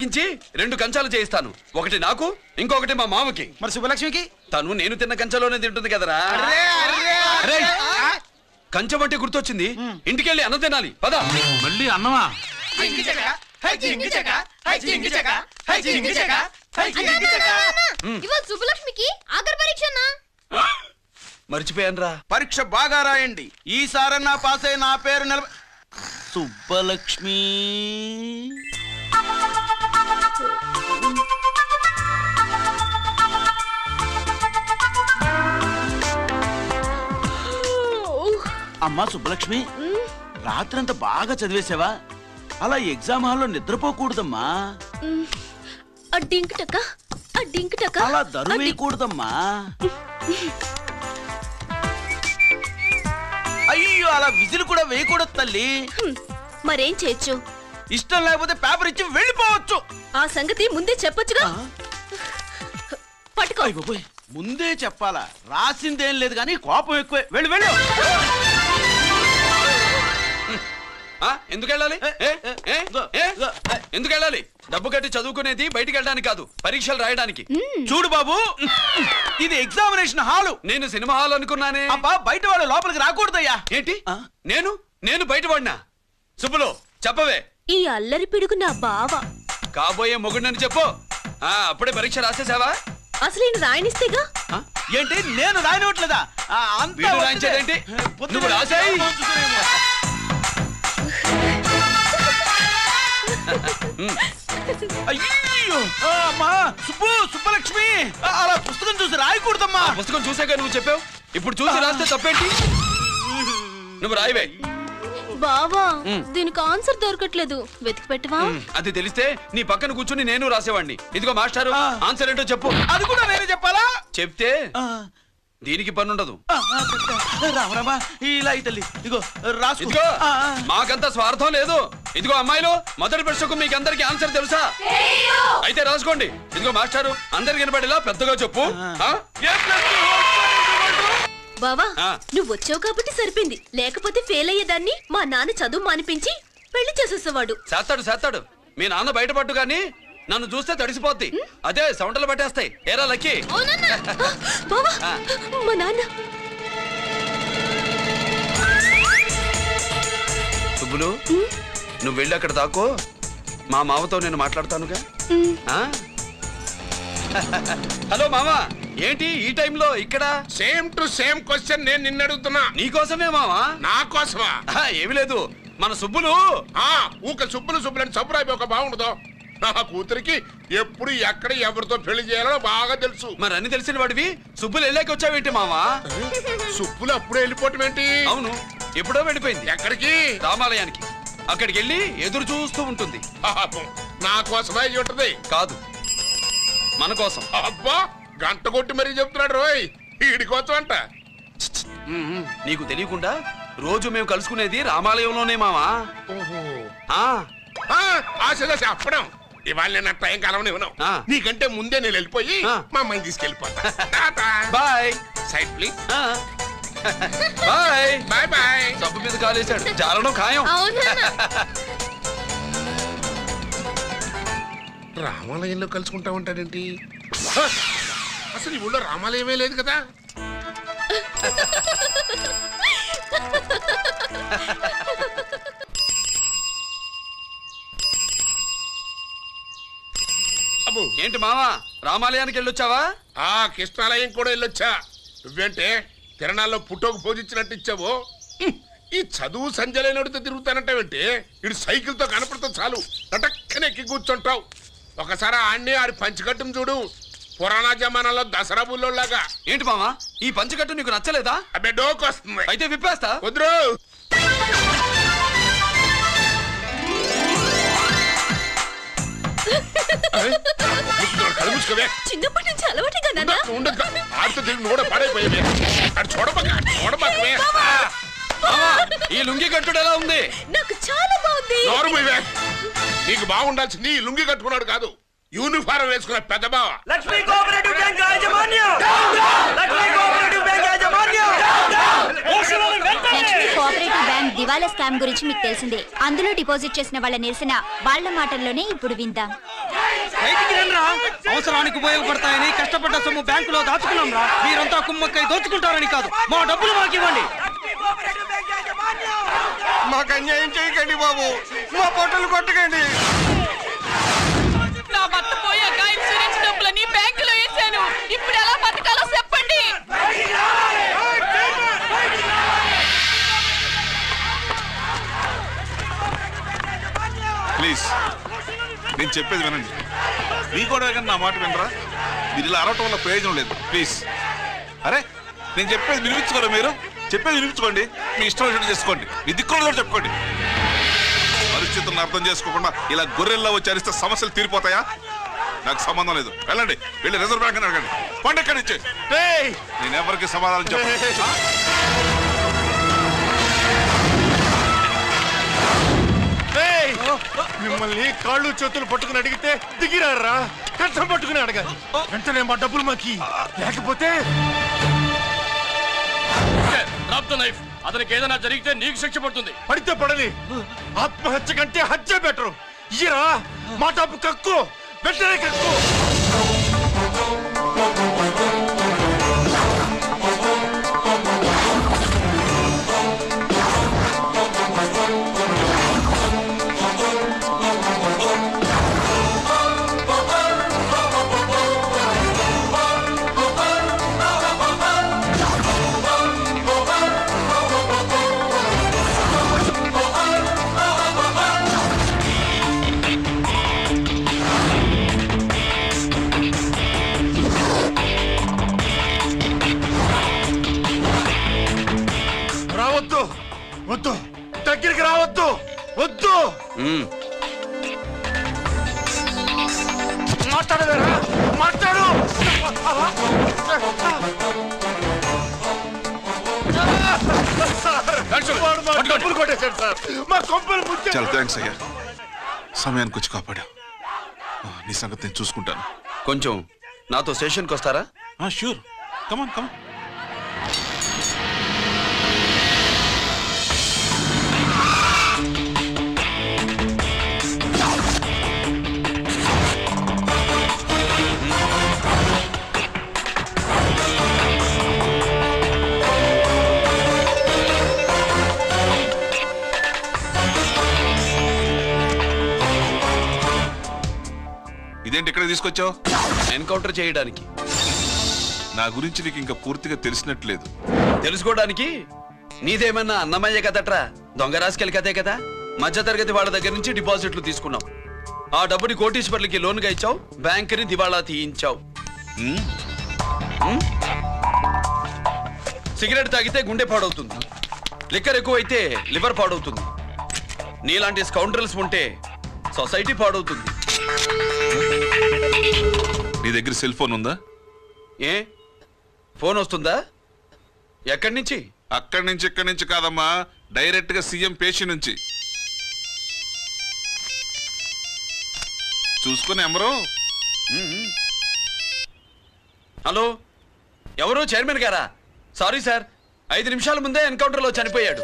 రెండు కంచాలు చేయిస్తాను. ఒకటి నాకు, ఇంకొకటి మా మామకి. మరి శుభలక్ష్మికి? తను నేను తిన్న కంచలోనే తింటుంది కదరా. కంచం అంటే గుర్తొచ్చింది, ఇంటికెళ్ళి అన్నం తినాలి. పద. మళ్ళీ అన్నమా? శుభలక్ష్మికి ఆఖరి పరీక్ష. మర్చిపోయానురా. పరీక్ష బాగా రాయండి, ఈసారన్నా పాస్ అయి నా పేరు సుబ్బలక్ష్మి. అమ్మా సుబ్బలక్ష్మి, రాత్రంతా బాగా చదివేశావా? అలా ఎగ్జామ్ హాల్లో నిద్రపోకూడదమ్మా. అలా దరువేయకూడదమ్మా. అయ్యో, అలా విజిల్ కూడా వేయకూడదు తల్లి. మరేం చేయొచ్చు? ఇష్టం లేకపోతే పేపర్ ఇచ్చి వెళ్ళిపోవచ్చు. ఆ సంగతి ముందే చెప్పొచ్చుగా. పట్టుకో. ముందే చెప్పాలా? రాసిందేం లేదు కానీ కోపం ఎక్కువే. వెళ్ళు వెళ్ళు. ఎందుకు వెళ్ళాలి? ఎందుకు వెళ్ళాలి? డబ్బు కట్టి చదువుకునేది బయటికి వెళ్ళడానికి కాదు, పరీక్షలు రాయడానికి. చూడు బాబు, ఇది ఎగ్జామినేషన్ హాలు. నేను సినిమా హాల్ అనుకున్నానే. అబ్బా, బయట వాళ్ళు లోపలికి రాకూడదయ్యా. ఏంటి? నేను బయటపడినా? సుబ్బులు చెప్పవే. ఈ అల్లరి పిడుగు నా బావ. కాబోయే మొగుడని చెప్పు. అప్పుడే పరీక్ష రాసేసావా? అసలు ఈయన రాయనిస్తేగా. ఏంటి, నేను రాయనట్లేదా? రాయించేదేంటి? నువ్వు రాసాయి. అయ్యో అమ్మా, సుబ్బలక్ష్మి, అలా పుస్తకం చూసి రాయకూడదమ్మా. పుస్తకం చూసాక నువ్వు చెప్పావు, ఇప్పుడు చూసి రాస్తే తప్పేంటి? నువ్వు రాయవే. బావా, దీనికి ఆన్సర్ దొరకట్లేదు, వెతికి పెట్టవా? అది తెలిస్తే నీ పక్కన కూర్చుని నేను రాసేవాడిని. ఇదిగో మాస్టారు, ఆన్సర్ ఏంటో చెప్పు. అది కూడా నేనే చెప్పాలా? చెప్తే దీనికి పని ఉండదు. రామరామా, ఇలా తల్లి, ఇదిగో రాసు. ఇదిగో, మాకంత స్వార్థం లేదు. ఇదిగో అమ్మాయిలు, మొదటి ప్రశ్నకు మీకు అందరికి ఆన్సర్ తెలుసా? అయితే రాసుకోండి. ఇదిగో మాస్టారు, అందరికి వినపడేలా పెద్దగా చెప్పు. బావా, నువ్వు వచ్చావు కాబట్టి సరిపోయింది, లేకపోతే ఫెయిల్ అయ్యేదాన్ని. మా నాన్న చదువు మానిపించి పెళ్లి చేసేసేవాడు. చేస్తాడు. మీ నాన్న బయటపడ్డు గాని నన్ను చూస్తే తడిసిపోద్ది. అదే సౌంటలు పట్టేస్తాయి. ఏరా లక్కీ. బావా, మా నాన్న. సుబ్బులు, నువ్వు వెళ్ళి అక్కడ దాకో, మా మామతో నేను మాట్లాడతానుగా. హలో మామా, ఏంటి ఈ టైంలో ఇక్కడ? సేమ్ టు సేమ్ క్వశ్చన్ నేను నిన్ను అడుగుతున్నా. నీకోసమే మామా. నా కోసమా? ఏమి లేదు, మన సుబ్బులు ఊక సుబ్బులని సబ్బురాయి ఒక బాగుండదు. నా కూతురికి ఎప్పుడు ఎక్కడ ఎవరితో పెళ్లి చేయాలో బాగా తెలుసు. మరి అన్ని తెలిసిన వాడివి సుబ్బులు వెళ్ళాక వచ్చావేంటి మామా? సుబ్బులు అప్పుడే వెళ్ళిపోవటం ఏంటి? అవును, ఎప్పుడో వెళ్ళిపోయింది. ఎక్కడికి? రామాలయానికి. అక్కడికి వెళ్ళి ఎదురు చూస్తూ ఉంటుంది. నా కోసమే అయ్యి ఉంటది. కాదు, మన కోసం. అబ్బా, గంట కొట్టి మరీ చెప్తున్నాడు రోయ్, వీడి కోసం అంట. నీకు తెలియకుండా రోజు మేము కలుసుకునేది రామాలయంలోనే మామా. ఆశ చెప్పడం. ఇవాళ నేను టైం కాలం ఇవ్వను. నీకంటే ముందే నేను వెళ్ళిపోయి మా అమ్మాయిని తీసుకెళ్ళిపోతా. Bye. Side please. Bye bye bye. సబ్బు మీద కాలేశాడు, జారడం ఖాయం. రామాలయంలో కలుసుకుంటా ఉంటాడేంటి? అసలు ఈ ఊళ్ళో రామాలయమే లేదు కదా. ఏంటి మావా, రామాలయానికి వెళ్ళొచ్చావా? కృష్ణాలయం కూడా వెళ్ళొచ్చా. నువ్వేంటే తిరణాల్లో పుట్టోకు పూజించినట్టు ఇచ్చావు. ఈ చదువు సంజలైనడితో తిరుగుతానంటావేంటి? ఇడు సైకిల్ తో కనపడితే చాలు టటక్కన ఎక్కి కూర్చుంటావు. ఒకసారి ఆడిని ఆడి పంచకట్టును చూడు, పురాణ జమానాలో దసరా బుల్లోలాగా. ఏంటి మామా, ఈ పంచకట్టు నీకు నచ్చలేదా? అబ్బే, డోకు వస్తుంది. అయితే విప్పేస్తా. వద్దురు. చిన్నప్పటి నుంచి అలవాటుగా ఆడితో తిరిగి కూడా పడైపోయావే. అటు చూడబోకే. ఈ లుంగి కట్టుడు ఎలా ఉంది? నాకు చాలా బాగుంది. నీకు బాగుండాల్సింది ఈ లుంగి కట్టుకున్నాడు కాదు, యూనిఫారం వేసుకున్న పెద్ద బావ. లక్ష్మీ కోఆపరేటివ్ బ్యాంక్ యాజమాన్యం. లక్ష్మీ కోఆపరేటివ్ బ్యాంక్ దివాలా స్కామ్ గురించి మీకు తెలిసిందే. అందులో డిపాజిట్ చేసిన వాళ్ళ నిరసన వాళ్ళ మాటల్లోనే ఇప్పుడు విందాం. బయటికి రండిరా. అవసరానికి ఉపయోగపడతాయని కష్టపడ్డ సొమ్ము బ్యాంకులో దాచుకున్నాం రా. మీరంతా కుమ్మక్కై దోచుకుంటారని కాదు, మా డబ్బులు మాకు ఇవ్వండి. మాకు అన్యాయం చేయకండి బాబు, మా పొట్టలు కొట్టకండి. నా భర్త పోయాక ఇన్సూరెన్స్ డబ్బులని బ్యాంకులో వేసాను. ఇప్పుడు ఎలా బతకాలో చెప్పండి. ప్లీజ్ నేను చెప్పేది వినండి. మీ కూడా కానీ నా మాట వినరా? మీరు ఇలా అరవటం వల్ల ప్రయోజనం లేదు. ప్లీజ్. అరే నేను చెప్పేది వినిపించుకోరా? మీరు చెప్పేది వినిపించుకోండి, మీ ఇష్టం వచ్చినట్టు చేసుకోండి, మీ దిక్కులో చెప్పుకోండి. పరిస్థితులను అర్థం చేసుకోకుండా ఇలా గొర్రెల్లో వచ్చి అరిస్తే సమస్యలు తీరిపోతాయా? నాకు సంబంధం లేదు. వెళ్ళండి, వెళ్ళి రిజర్వ్ బ్యాంక్ అని అడగండి. పండి ఎక్కడి నుంచి. నేను ఎవరికి సమాధానం చెప్పను. మిమ్మల్ని కాళ్ళు చేతులు పట్టుకుని అడిగితే దిగిరారా? కష్టం పట్టుకుని అడగాలి. వెంటనే మా డబ్బులు మాకి, లేకపోతే అతనికి ఏదైనా జరిగితే నీకు శిక్ష పడుతుంది. పడితే పడని, ఆత్మహత్య కంటే హత్య బెటరు. ఇరా మా డబ్బు కక్కు, వెంటనే కక్కు. రావద్దు, వద్దు, దగ్గరికి రావద్దు, వద్దు. మాట్లాడవేరా? మాట్లాడు. డబ్బులు కొట్టేశాడు సార్, మా కొంపలు ముచ్చాడు. చాలా థ్యాంక్స్ అయ్యా, సమయానికి వచ్చి కాపాడా. నీ సంగతి నేను చూసుకుంటాను. కొంచెం నాతో స్టేషన్కి వస్తారా? షూర్, కమాన్ కమాన్. ఇదేంటి ఇక్కడ తీసుకొచ్చావు? ఎన్కౌంటర్ చేయడానికి. నా గురించి నీకు ఇంకా పూర్తిగా తెలిసినట్లేదు. తెలుసుకోవడానికి నీదేమన్నా అన్నమయ్య కదట్రా, దొంగ రాసుకెళ్ళి కదే కదా. మధ్యతరగతి వాళ్ళ దగ్గర నుంచి డిపాజిట్లు తీసుకున్నావు. ఆ డబ్బుని కోటీశ్వర్లకి లోన్గా ఇచ్చావు, బ్యాంకుని దివాళా తీయించావు. సిగరెట్ తాగితే గుండె పాడవుతుంది, లిక్కర్ ఎక్కువైతే లివర్ పాడవుతుంది. నీలాంటి స్కౌండ్రల్స్ ఉంటే సొసైటీ పాడవుతుంది. నీ దగ్గర సెల్ ఫోన్ ఉందా? ఏ ఫోన్ వస్తుందా? ఎక్కడి నుంచి? అక్కడి నుంచి ఇక్కడి నుంచి కాదమ్మా, డైరెక్ట్ గా సీఎం పేషి నుంచి. చూసుకుని ఎవరు? హలో, ఎవరు? చైర్మన్ గారా? సారీ సార్, 5 నిమిషాల ముందే ఎన్కౌంటర్లో చనిపోయాడు.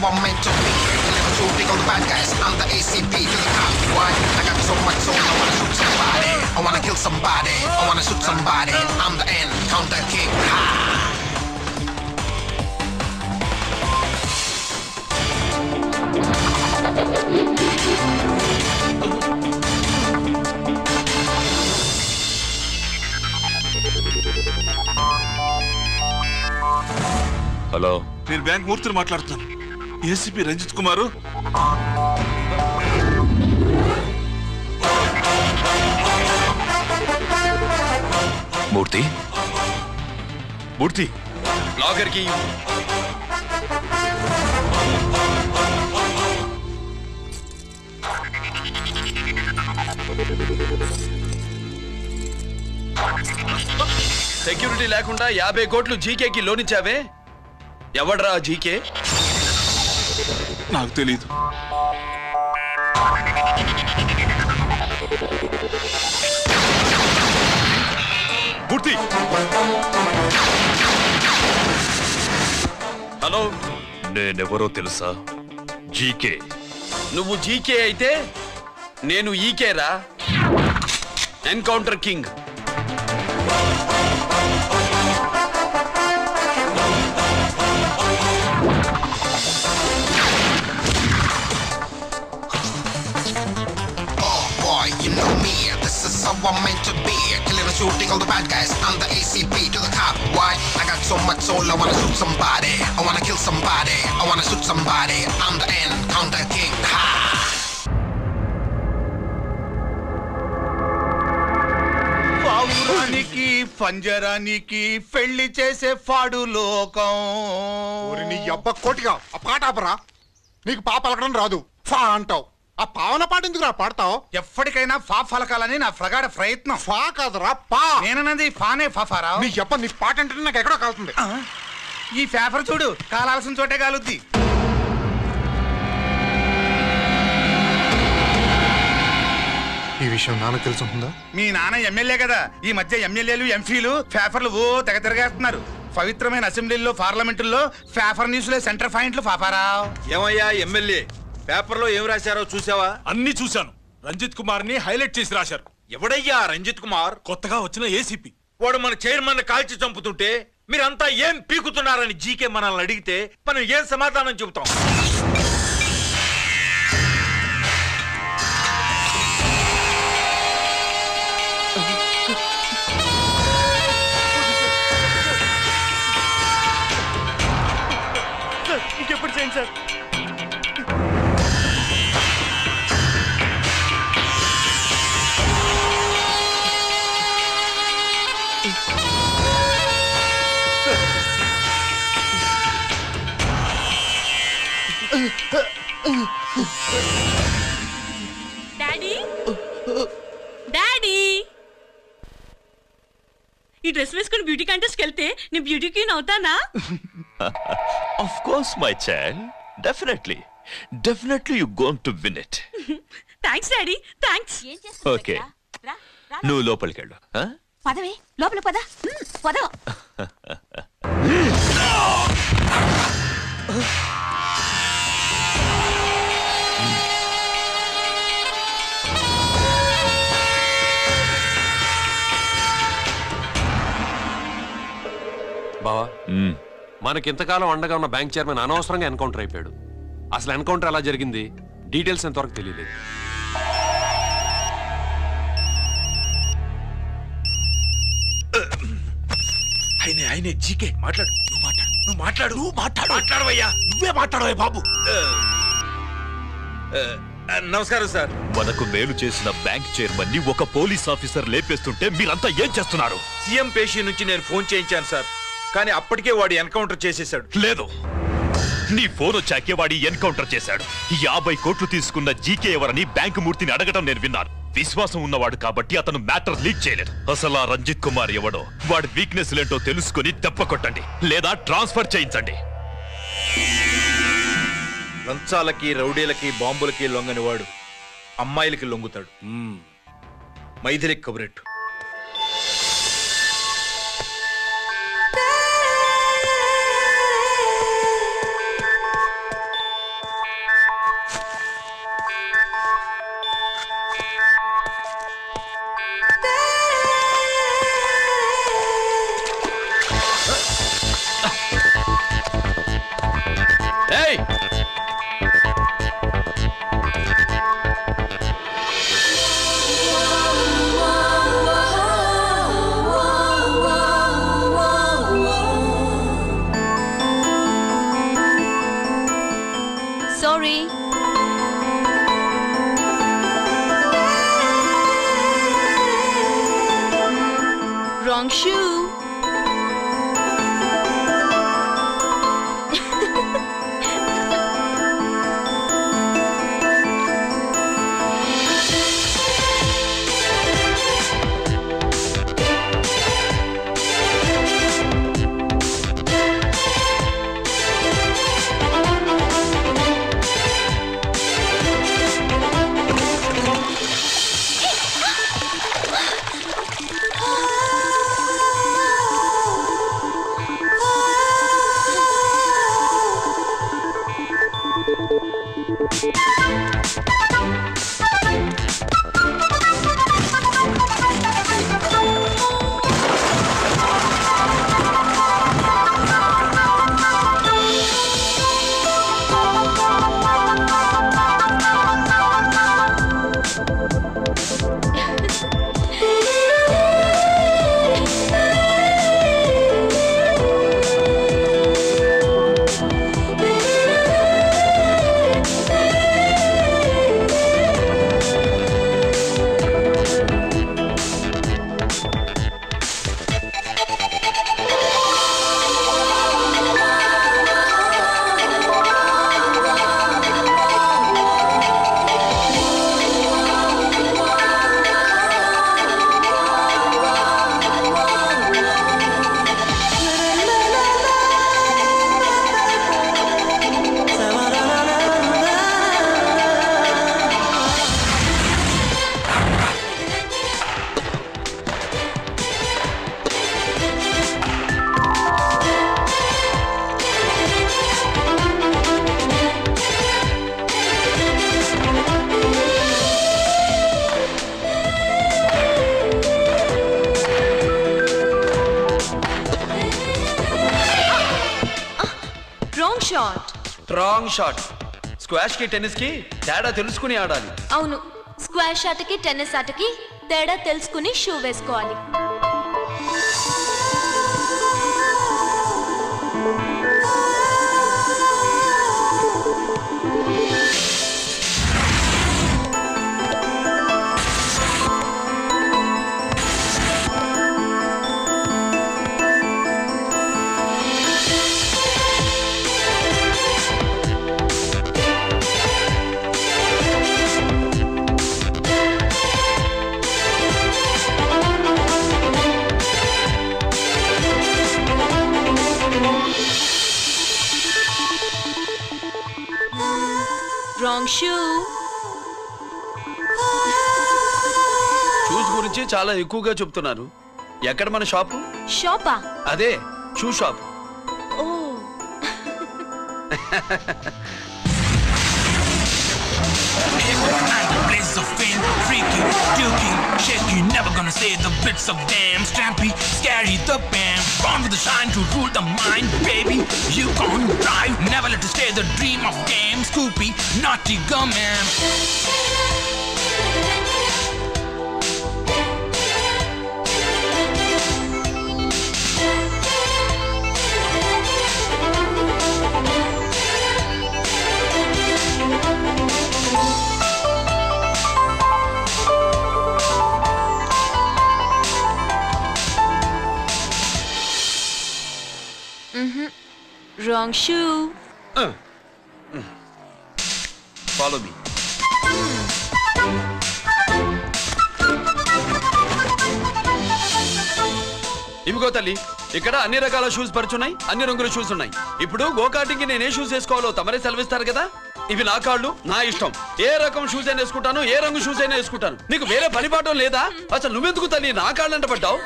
I'm meant to be. Never too big on the bad guys. I'm the ACP to the top. Why? I got so much soul. I wanna shoot somebody. I wanna kill somebody. I wanna shoot somebody. I'm the end. Counter king. Ha! Hello, నేను bank మూర్తిని మాట్లాడుతున్నాను. ACP Ranjith కుమారు. మూర్తి, మూర్తి లాగర్కి security లేకుండా 50 కోట్లు జీకేకి loan ఇచ్చావే, ఎవడ్రా GK? నాకు తెలియదు. పూర్తి. Hello, నేనెవరో తెలుసా? జీకే. నువ్వు జీకే అయితే నేను ఈకేరా, encounter king. You know me, this is how I'm meant to be. Killing and shooting all the bad guys. I'm the ACP to the cop. Why? I got so much soul, I wanna shoot somebody. I wanna kill somebody. I wanna shoot somebody. I'm the encounter king. Ha! పావురానికి పంజరానికి పెళ్లి చేసే ఫాడు లోకం. నీ అబ్బ కోటిగా ఆ పాట ఆపరా. నీకు పాప పలకడం రాదు, ఫా అంటావు. ఆ పావన పాట ఎందుకు రా పాడతావు? ఎప్పటికైనా ఫా ఫలకాలని నా ప్రగాఢ ప్రయత్నం. ఫా కాదురా పా. నేనన్నది ఫానే ఫాఫారావు. నీ అబ్బ నీ పాట అంటే నాకు ఎక్కడో కాలుతుంది. ఈ పేపర్ చూడు, కాలాల్సిన చోటే కాలుద్ది. ఈ విషయం నాన్నకు తెలుసుంటుందా? మీ నాన్న ఎమ్మెల్యే కదా, ఈ మధ్య ఎమ్మెల్యేలు ఎంపీలు పేపర్లు ఓ తెగ తిరగేస్తున్నారు. పవిత్రమైన అసెంబ్లీల్లో పార్లమెంటుల్లో పేపర్ న్యూస్లే సెంటర్ పాయింట్లు ఫాఫారావు. ఏమయ్యా ఎమ్మెల్యే, పేపర్లో ఏం రాశారో చూసావా? అన్ని చూశాను. రంజిత్ కుమార్ ని హైలైట్ చేసి రాశారు. ఎవడయ్యా రంజిత్ కుమార్? కొత్తగా వచ్చిన ఏసీపీ. వాడు మన చైర్మన్ కాల్చి చంపుతుంటే మీరంతా ఏం పీకుతున్నారని జీకే మనల్ని అడిగితే మనం ఏం సమాధానం చెబుతాం? ఇంకెప్పుడు చేయండి సార్. డాడీ, డాడీ, ఈ డ్రెస్ వేసుకుని బ్యూటీ కాంటెస్ట్కి వెళ్తే నేను బ్యూటీ క్వీన్ అవుతానా? Of course, my child. Definitely. Definitely you're going to win it. Thanks daddy, thanks. Okay. నువ్వు లోపలికి వెళ్ళు. పదవే లోపల పద పద. బావా, మనకింతకాలం అండగా ఉన్న బ్యాంక్ చైర్మన్ అనవసరంగా ఎన్కౌంటర్ అయిపోయాడు. అసలు ఎన్కౌంటర్ ఎలా జరిగింది, డీటెయిల్స్ ఎంతవరకు తెలియలేదు. ఆయనే జీకే. మాట్లాడు, నువ్వు మాట్లాడవయ్యా. నువ్వే మాట్లాడవే బాబు. నమస్కారం సార్. మనకు మేలు చేసిన బ్యాంక్ చైర్మన్ ని ఒక పోలీస్ ఆఫీసర్ లేపేస్తుంటే మీరంతా ఏం చేస్తున్నారు? సీఎం పేషీ నుంచి నేను ఫోన్ చేయించాను సార్, కానీ అప్పటికే వాడు ఎన్కౌంటర్ చేసేశాడు. లేదు, నీ ఫోన్ వచ్చాకే వాడి ఎన్కౌంటర్ చేశాడు. 50 కోట్లు తీసుకున్న జీకే ఎవరని బ్యాంకు మూర్తిని అడగటం నేను విన్నాను. విశ్వాసం ఉన్నవాడు కాబట్టి అతను మ్యాటర్ లీక్ చేయలేదు. అసలు ఆ రంజిత్ కుమార్ ఎవడో, వాడి వీక్నెస్ లేంటో తెలుసుకుని దెబ్బ కొట్టండి, లేదా ట్రాన్స్ఫర్ చేయించండి. లంచాలకి, రౌడీలకి, బాంబులకి లొంగని వాడు అమ్మాయిలకి లొంగుతాడు. మైథిలికి కబురెట్టు. Sorry. Wrong shoe. Shot. Wrong shot. Squash కి టెన్నిస్ కి తేడా తెలుసుకుని ఆడాలి. అవును, స్క్వాష్ ఆటకి టెన్నిస్ ఆటకి తేడా తెలుసుకుని షూ వేసుకోవాలి. Wrong shoe. షూస్ గురించి చాలా ఎక్కువగా చెప్తున్నారు. ఎక్కడ మన షాపు? షాపా? అదే షూ షాప్. ఓ. Blaze of fame, freaky, dukey, shaky, never gonna say the bits of damn stampy, scary the band, born with the shine to rule the mind, baby, you gon' drive, never let it stay the dream of game, Scoopy, naughty gumman. Wrong shoe. Follow me. ఇవిగో తల్లి, ఇక్కడ అన్ని రకాల shoes పరుచున్నాయి, అన్ని రంగుల shoes ఉన్నాయి. ఇప్పుడు go-karting కి నేను ఏ షూస్ వేసుకోవాలో తమరే సెలవిస్తారు కదా. ఇవి నా కాళ్ళు, నా ఇష్టం. ఏ రకం షూస్ అయినా వేసుకుంటాను, ఏ రంగు షూస్ అయినా వేసుకుంటాను. నీకు వేరే పని పాఠం లేదా? అసలు నువ్వెందుకు తల్లి నా కాళ్ళంట పడ్డావు?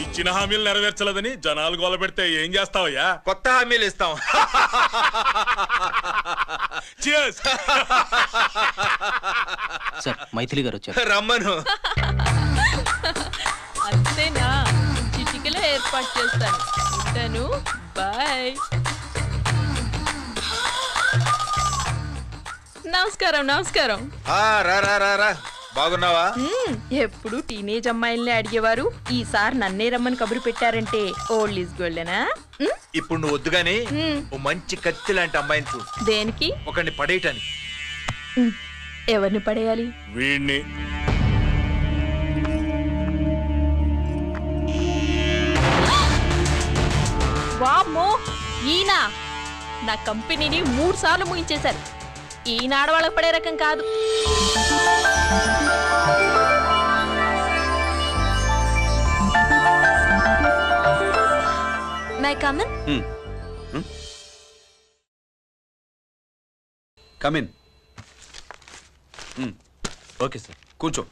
ఇచ్చిన హామీలు నెరవేర్చలేదని జనాలు గోల పెడితే ఏం చేస్తావయ్యా? కొత్త హామీలు ఇస్తాం. సార్, మైథిలి గారు వచ్చారు. రమ్మను. అంతేనా? చిటికలో ఏర్పాటు చేస్తాను. ఉంటాను. బాయ్. నమస్కారం. నమస్కారం. రా రా రా రా. బాగున్నావా? ఎప్పుడు టీనేజ్ అమ్మాయిల్ని అడిగేవారు, ఈసారి నన్నే రమ్మని కబురు పెట్టారంటే ఓల్డ్ ఈజ్ గోల్డెనా? ఇప్పుడు నువ్వు వద్దు గానీ ఓ మంచి కత్తి లాంటి అమ్మాయిని చూడు. దేనికి? ఒకరిని పడేయటానికి. ఎవరిని పడేయాలి? వీణ్ణి. వామ్మో, ఈయన నా కంపెనీని 3 సార్లు ముగించేశారు. ఈయన ఆడవాళ్ళకి పడే రకం కాదు. May I come in? Come in. Okay sir. కూర్చో.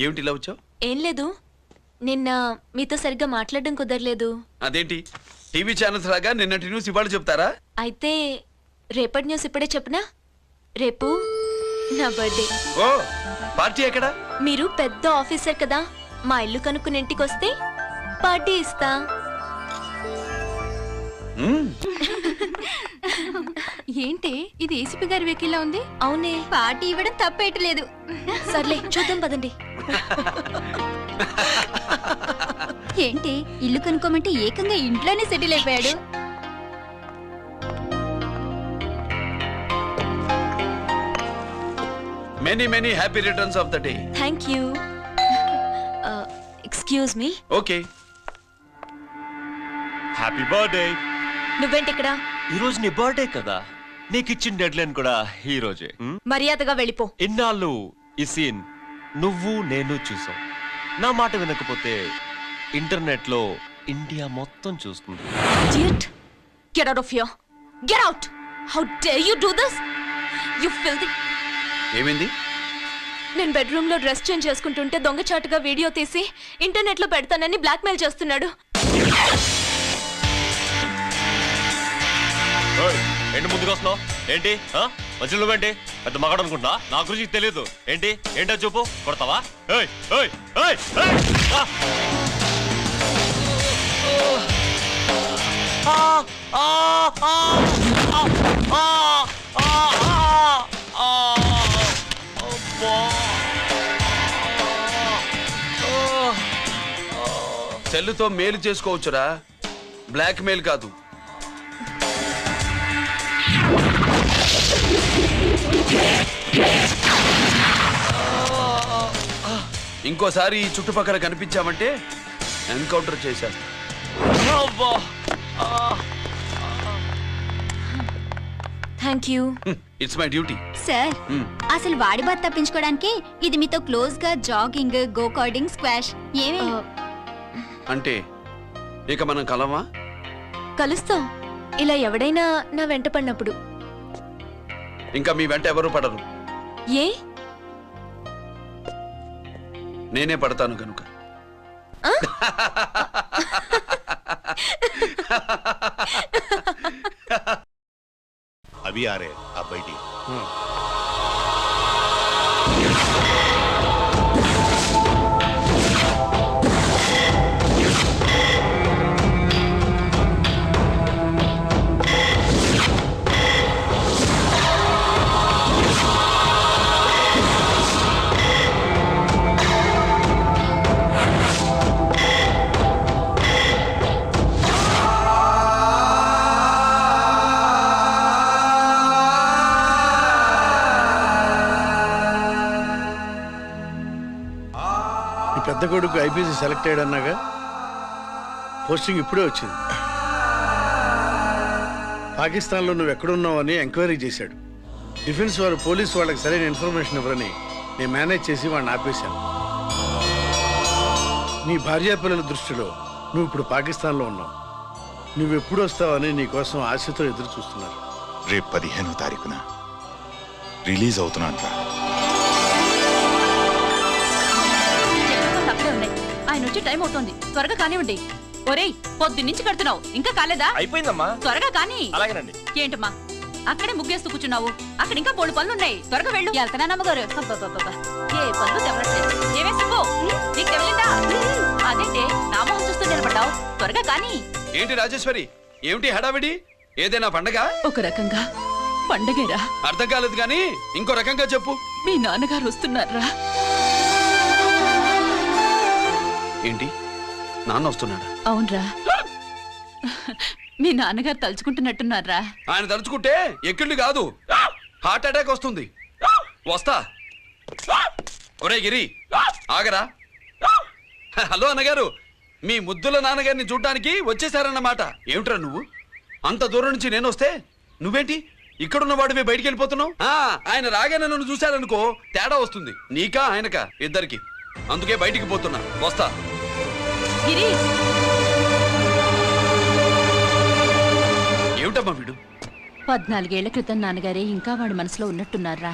ఏమిటి ఇలా వచ్చావు? ఏం లేదు, నిన్న మీతో సరిగ్గా మాట్లాడడం కుదరలేదు. అదేంటి, టీవీ ఛానల్స్ లాగా నిన్నటి న్యూస్ ఇవాళ చెప్తారా? అయితే రేపటి న్యూస్ ఇప్పుడే చెప్పనా? రేపు నా బర్త్డే. ఓ, పార్టీ ఎక్కడా? మీరు పెద్ద ఆఫీసర్ కదా, మా ఇల్లు కనుక్కుని ఇంటికి వస్తే పార్టీ ఇస్తా. ఏంటి ఇది ఏసీపీ గారి వెహికల్లా ఉంది? అవునే, పార్టీ ఇవ్వడం తప్పేయట్లేదు. సర్లే చూద్దాం పదండి. ఏంటి ఇల్లు కనుక్కోమంటే ఏకంగా ఇంట్లోనే సెటిల్ అయిపోయాడు. Many happy returns of the day. Thank you. Excuse me. Okay. Happy birthday. నువ్వేంటి ఇక్కడ? ఈ రోజు నీ బర్త్డే కదా, నీకు ఇచ్చిన డెడ్ లైన్ కూడా ఈ రోజే. మర్యాదగా వెళ్ళిపో. ఇన్నాళ్ళు ఈ సీన్ నువ్వు నేను చూసాం. నా మాట వినకపోతే ఇంటర్నెట్ లో ఇండియా మొత్తం చూస్తుంది. Idiot. Get out of here. Get out. How dare you do this? You filthy. ఏమైంది? నేను బెడ్రూమ్ లో డ్రెస్ చేంజ్ చేసుకుంటుంటే దొంగచాటుగా వీడియో తీసి ఇంటర్నెట్ లో పెడతానని బ్లాక్మెయిల్ చేస్తున్నాడు. ఏంటి ముందుకు వస్తున్నావు? ఏంటి మధ్యలో నువ్వేంటి పెద్ద మగాడు అనుకుంటా నా గురించి తెలియదు ఏంటి ఏంటో చూపు కొడతావా ఏయ్ ఏయ్ ఏయ్ ఏయ్ సెల్లుతో మేలు చేసుకోవచ్చురా, బ్లాక్ మెయిల్ కాదు. ఇంకోసారి ఈ చుట్టుపక్కల కనిపించామంటే ఎన్కౌంటర్ చేశాను. Thank you. It's my duty. Sir అసలు వాడి బాధ తప్పించుకోవడానికి ఇది మీతో క్లోజ్ గా జాగింగ్, గో కార్డింగ్, స్క్వాష్ ఏమే అంటే ఇక మనం కలవా? కలుస్తాం, ఇలా ఎవడైనా నా వెంట పడినప్పుడు. ఇంకా మీ వెంట ఎవరు పడరు. ఏ? నేనే పడతాను కనుక. अभी आ रहे आप बैठिए। పెద్ద కొడుకు ఐపీసీ సెలెక్ట్ అయ్యాడన్నాగా, పోస్టింగ్ ఇప్పుడే వచ్చింది. పాకిస్తాన్లో నువ్వు ఎక్కడున్నావు అని ఎంక్వైరీ చేశాడు. డిఫెన్స్ వారు పోలీసు వాళ్ళకి సరైన ఇన్ఫర్మేషన్ ఇవ్వరని నేను మేనేజ్ చేసి వాడిని ఆపేశాను. నీ భార్యా పిల్లల దృష్టిలో నువ్వు ఇప్పుడు పాకిస్తాన్లో ఉన్నావు. నువ్వు ఎప్పుడు వస్తావని నీ కోసం ఆశతో ఎదురు చూస్తున్నారు. రేపు 15వ తారీఖున రిలీజ్ అవుతున్నాను రా. ఆయన వచ్చి టైం అవుతుంది, త్వరగా కానివ్వండి. ఒరేయ్, పొద్దున్నుంచి కడుతున్నావు, ఇంకా కాలేదా? అయిపోయిందమ్మా. త్వరగా కానీ. అలాగేనండి. ఏంటమ్మా అక్కడే ముగ్గేస్తూ కూర్చున్నావు? అక్కడ ఇంకా 3 పనులు ఉన్నాయి, త్వరగా వెళ్ళు. వెళ్తానా నమ్మగారు? అబ్బబ్బబ్బబ్బా, ఏ పనులు తెవరట్లేదు. ఏమే సుబ్బు, నీకు తెవలిందా? అదేంటే నా మొహం చూస్తూ నిలబడ్డావు, త్వరగా కానీ. ఏంటి రాజేశ్వరి, ఏమిటి హడావిడి? ఏదైనా పండగ? ఒక రకంగా పండగేరా. అర్థం కాలేదు కానీ ఇంకో రకంగా చెప్పు. మీ నాన్నగారు వస్తున్నారా? ఏంటి, నాన్న వస్తున్నాడా? అవునరా, మీ నాన్నగారు తలుచుకుంటున్నట్టున్నారా? ఆయన తలుచుకుంటే ఎక్కిళ్ళు కాదు, హార్ట్ అటాక్ వస్తుంది. వస్తా. ఒరే గిరి, ఆగరా. హలో అన్నగారు, మీ ముద్దుల నాన్నగారిని చూడ్డానికి వచ్చేసారన్నమాట. ఏమిట్రా నువ్వు? అంత దూరం నుంచి నేను వస్తే నువ్వేంటి ఇక్కడున్న వాడివి బయటికి వెళ్ళిపోతున్నావు? ఆయన రాగానే నన్ను చూశారనుకో తేడా వస్తుంది, నీకా ఆయనకా ఇద్దరికి. అందుకే బయటికి పోతున్నా, వస్తా. ఏమిటమ్మా వీడు? 14 ఏళ్ల క్రితం నాన్నగారే ఇంకా వాడి మనసులో ఉన్నట్టున్నారా?